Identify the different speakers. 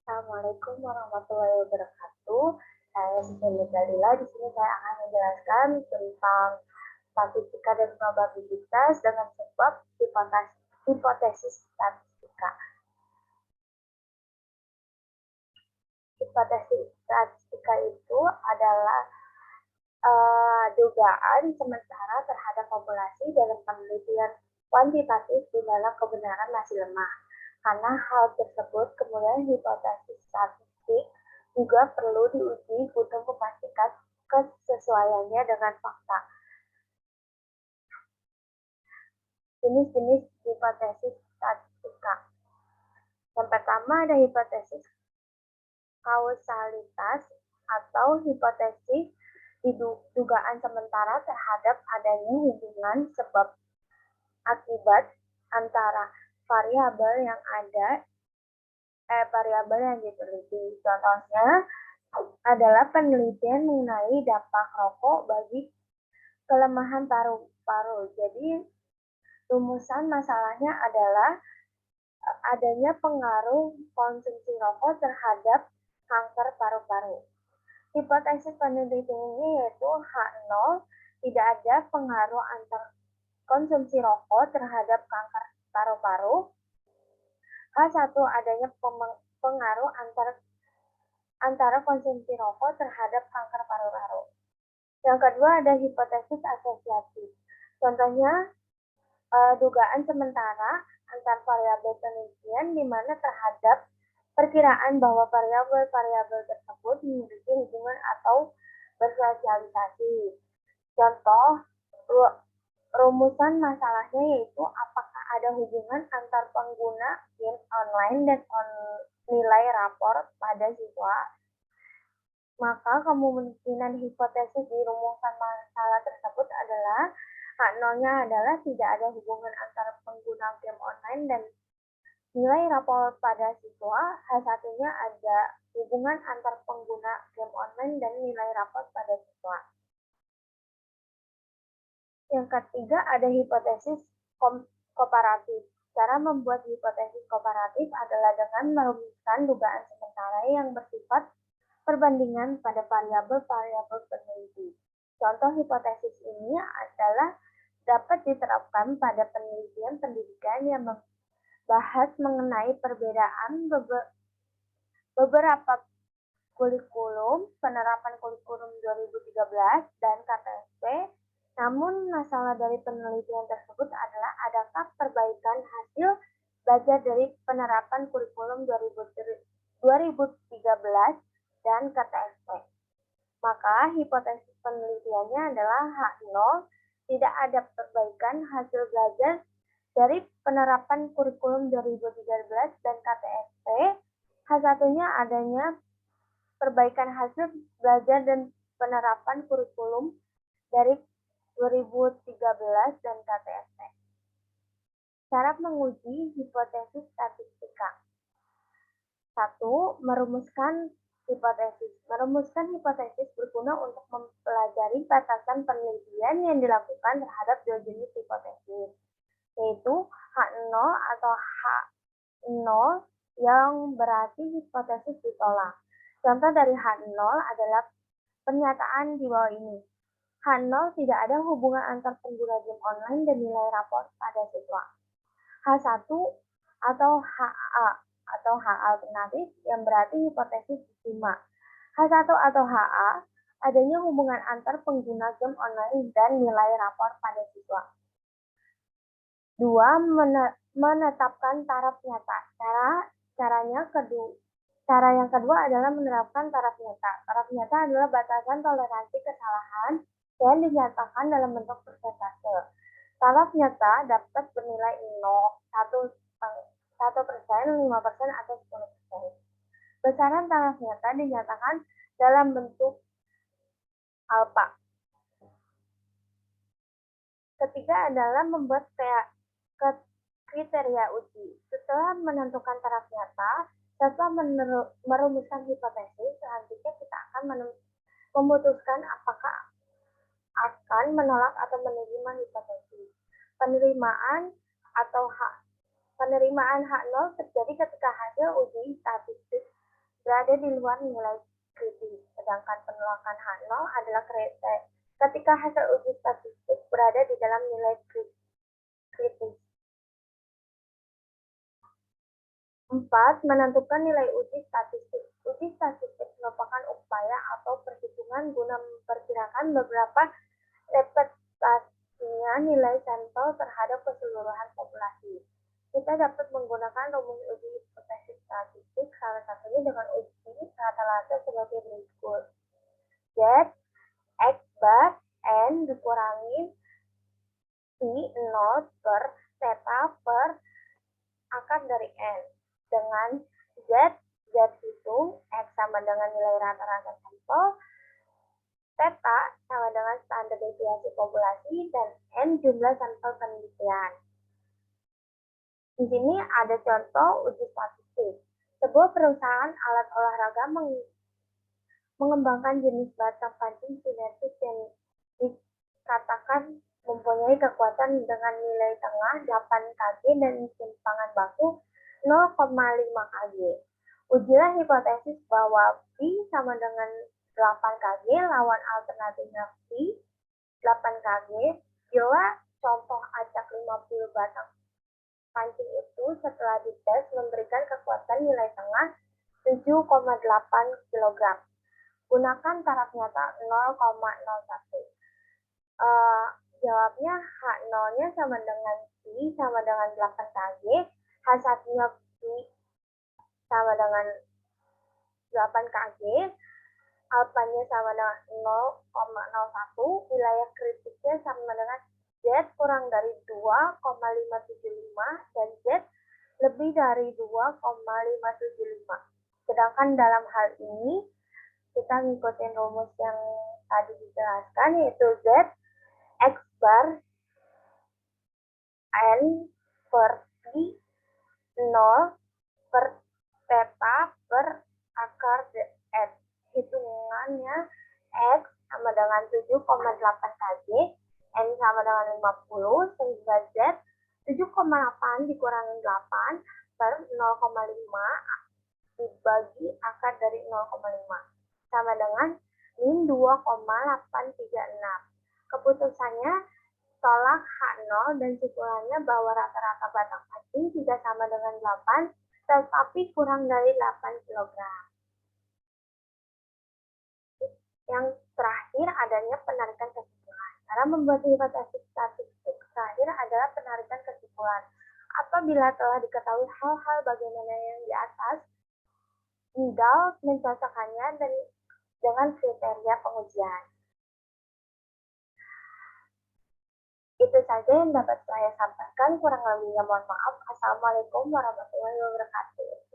Speaker 1: Assalamualaikum warahmatullahi wabarakatuh. Saya Siti Dalila. Di sini saya akan menjelaskan tentang statistika dan probabilitas dengan sebab hipotesis statistika. Hipotesis statistika itu adalah dugaan sementara terhadap populasi dalam penelitian kuantitatif di mana kebenaran masih lemah. Karena hal tersebut, kemudian hipotesis statistik juga perlu diuji untuk memastikan kesesuaiannya dengan fakta. Jenis-jenis hipotesis statistika. Yang pertama ada hipotesis kausalitas atau hipotesis dugaan sementara terhadap adanya hubungan sebab akibat antara variabel yang diteliti. Contohnya adalah penelitian mengenai dampak rokok bagi kelemahan paru-paru. Jadi rumusan masalahnya adalah adanya pengaruh konsumsi rokok terhadap kanker paru-paru. Hipotesis penelitian ini yaitu H0, tidak ada pengaruh antar konsumsi rokok terhadap kanker paru-paru. H1, adanya pengaruh antara konsumsi rokok terhadap kanker paru-paru. Yang kedua ada hipotesis asosiatif. Contohnya dugaan sementara antar variabel penelitian di mana terhadap perkiraan bahwa variabel-variabel tersebut memiliki hubungan atau bersosialisasi. Contoh rumusan masalahnya yaitu apakah ada hubungan antar pengguna game online dan nilai rapor pada siswa. Maka kemungkinan hipotesis di rumusan masalah tersebut adalah H0-nya adalah tidak ada hubungan antara pengguna game online dan nilai rapor pada siswa. H1-nya ada hubungan antar pengguna game online dan nilai rapor pada siswa. Yang ketiga ada hipotesis komparatif. Cara membuat hipotesis komparatif adalah dengan merumuskan dugaan sementara yang bersifat perbandingan pada variabel-variabel peneliti. Contoh hipotesis ini adalah dapat diterapkan pada penelitian pendidikan yang membahas mengenai perbedaan beberapa kurikulum, penerapan kurikulum 2013 dan KTSP. Namun masalah dari penelitian tersebut adalah adakah perbaikan hasil belajar dari penerapan kurikulum 2013 dan KTSP. Maka hipotesis penelitiannya adalah H0, tidak ada perbaikan hasil belajar dari penerapan kurikulum 2013 dan KTSP. H1-nya adanya perbaikan hasil belajar dan penerapan kurikulum dari 2013 dan KTSP. Cara menguji hipotesis statistika. 1. Merumuskan hipotesis. Merumuskan hipotesis berguna untuk mempelajari batasan penelitian yang dilakukan terhadap dua jenis hipotesis, yaitu H0 atau H0 yang berarti hipotesis ditolak. Contoh dari H0 adalah pernyataan di bawah ini. H0 tidak ada hubungan antar pengguna game online dan nilai rapor pada siswa. H1 atau HA atau H alternatif yang berarti hipotesis diterima. H1 atau HA adanya hubungan antar pengguna game online dan nilai rapor pada siswa. 2. Menetapkan taraf nyata. Cara yang kedua adalah menerapkan taraf nyata. Taraf nyata adalah batasan toleransi kesalahan yang dinyatakan dalam bentuk persentase. Taraf nyata dapat bernilai 0, 1%, 5%, atau 10%. Besaran taraf nyata dinyatakan dalam bentuk alfa. Ketiga adalah membuat kriteria uji. Setelah menentukan taraf nyata, setelah merumuskan hipotesis, selanjutnya kita akan memutuskan apakah akan menolak atau menerima hipotesis. Penerimaan H0 terjadi ketika hasil uji statistik berada di luar nilai kritis, sedangkan penolakan H0 adalah ketika hasil uji statistik berada di dalam nilai kritis. 4. Menentukan nilai uji statistik. Uji statistik merupakan upaya atau perhitungan guna memperkirakan beberapa representasinya nilai sampel terhadap keseluruhan populasi. Kita dapat menggunakan rumus uji hipotesis statistik, salah satunya dengan uji rata-rata sebagai berikut. Z, X bar, N dikurangi I0 per theta per akar dari N. Dengan Z itu X sama dengan nilai rata-rata sampel, theta sama dengan standar deviasi populasi, dan N jumlah sampel penelitian. Di sini ada contoh uji statistik. Sebuah perusahaan alat olahraga mengembangkan jenis batang pancing sinergis yang dikatakan mempunyai kekuatan dengan nilai tengah 8 kg dan simpangan baku 0,5 kg. Ujilah hipotesis bahwa V sama dengan 8 kg lawan alternatifnya V 8 kg bila contoh acak 50 batang pancing itu setelah dites memberikan kekuatan nilai tengah 7,8 kg. Gunakan taraf nyata 0,01. Jawabnya H0-nya sama dengan V sama dengan 8 kg, H1-nya V sama dengan 8 kg, alpanya sama dengan 0,01, wilayah kritisnya sama dengan Z kurang dari 2,575 dan Z lebih dari 2,575. Sedangkan dalam hal ini kita ngikutin rumus yang tadi dijelaskan, yaitu Z X bar N per I 0 per theta per akar N. Hitungannya X sama dengan 7,8 kg, N sama dengan 50, sehingga Z 7,8 dikurangi 8 per 0,5 dibagi akar dari 0,5 sama dengan min 2,836. Keputusannya tolak H0 dan kesimpulannya bahwa rata-rata batang pancing tidak sama dengan 8, tetapi kurang dari 8 kg. Yang terakhir adanya penarikan kesimpulan. Cara membuat hipotesis statistik terakhir adalah penarikan kesimpulan. Apabila telah diketahui hal-hal bagaimana yang di atas, tinggal mencocokkannya dengan kriteria pengujian. Itu saja yang dapat saya sampaikan. Kurang lebihnya mohon maaf. Assalamualaikum warahmatullahi wabarakatuh.